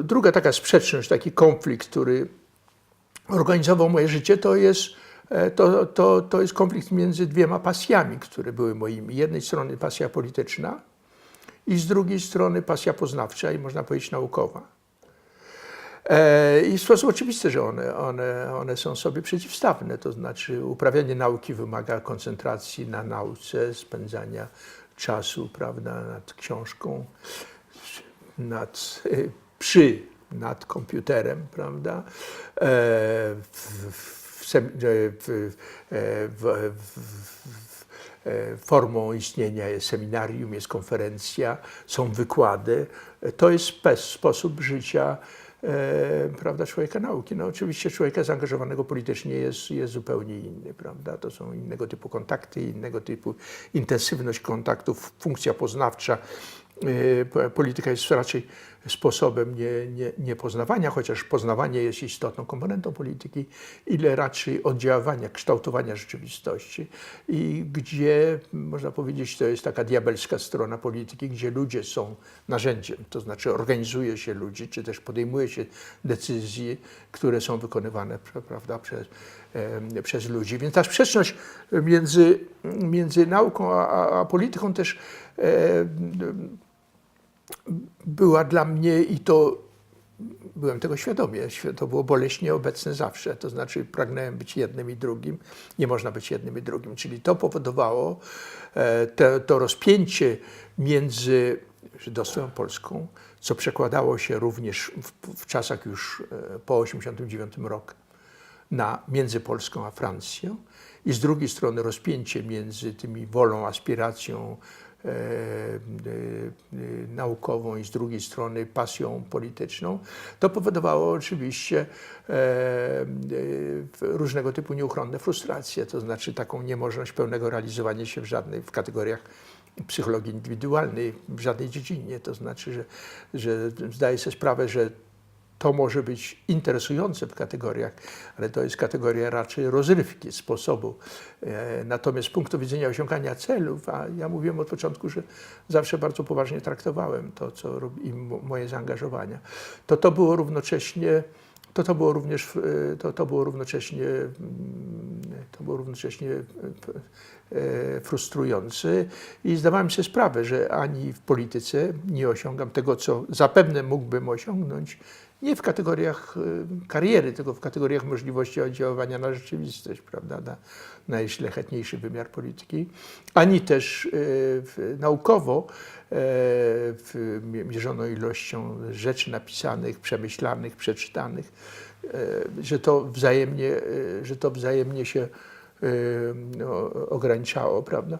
Druga taka sprzeczność, taki konflikt, który organizował moje życie, to jest konflikt między dwiema pasjami, które były moimi. Z jednej strony pasja polityczna i z drugiej strony pasja poznawcza i można powiedzieć naukowa. I w sposób oczywisty, że one są sobie przeciwstawne, to znaczy uprawianie nauki wymaga koncentracji na nauce, spędzania czasu, prawda, nad książką, nad komputerem, prawda, formą istnienia jest seminarium, jest konferencja, są wykłady. To jest sposób życia, prawda, człowieka nauki. No, oczywiście człowieka zaangażowanego politycznie jest zupełnie inny, prawda? To są innego typu kontakty, innego typu intensywność kontaktów, funkcja poznawcza. Polityka jest raczej sposobem nie poznawania, chociaż poznawanie jest istotną komponentą polityki, ile raczej oddziaływania, kształtowania rzeczywistości. I gdzie, można powiedzieć, to jest taka diabelska strona polityki, gdzie ludzie są narzędziem, to znaczy organizuje się ludzi, czy też podejmuje się decyzje, które są wykonywane, prawda, przez ludzi. Więc ta sprzeczność między nauką a polityką też była dla mnie, i to byłem tego świadomy, to było boleśnie obecne zawsze, to znaczy pragnąłem być jednym i drugim, nie można być jednym i drugim, czyli to powodowało to rozpięcie między żydowstwem a Polską, co przekładało się również w czasach już po 1989 roku między Polską a Francją, i z drugiej strony rozpięcie między tymi wolą, aspiracją naukową i z drugiej strony pasją polityczną, to powodowało oczywiście różnego typu nieuchronne frustracje, to znaczy taką niemożność pełnego realizowania się w kategoriach psychologii indywidualnej, w żadnej dziedzinie. To znaczy, że zdaję sobie sprawę, że to może być interesujące w kategoriach, ale to jest kategoria raczej rozrywki, sposobu. Natomiast z punktu widzenia osiągania celów, a ja mówiłem od początku, że zawsze bardzo poważnie traktowałem to, co robi moje zaangażowania, to było równocześnie frustrujące i zdawałem sobie sprawę, że ani w polityce nie osiągam tego, co zapewne mógłbym osiągnąć, nie w kategoriach kariery, tylko w kategoriach możliwości oddziaływania na rzeczywistość, prawda, na najszlachetniejszy wymiar polityki, ani też naukowo, mierzoną ilością rzeczy napisanych, przemyślanych, przeczytanych, że to wzajemnie się ograniczało, prawda.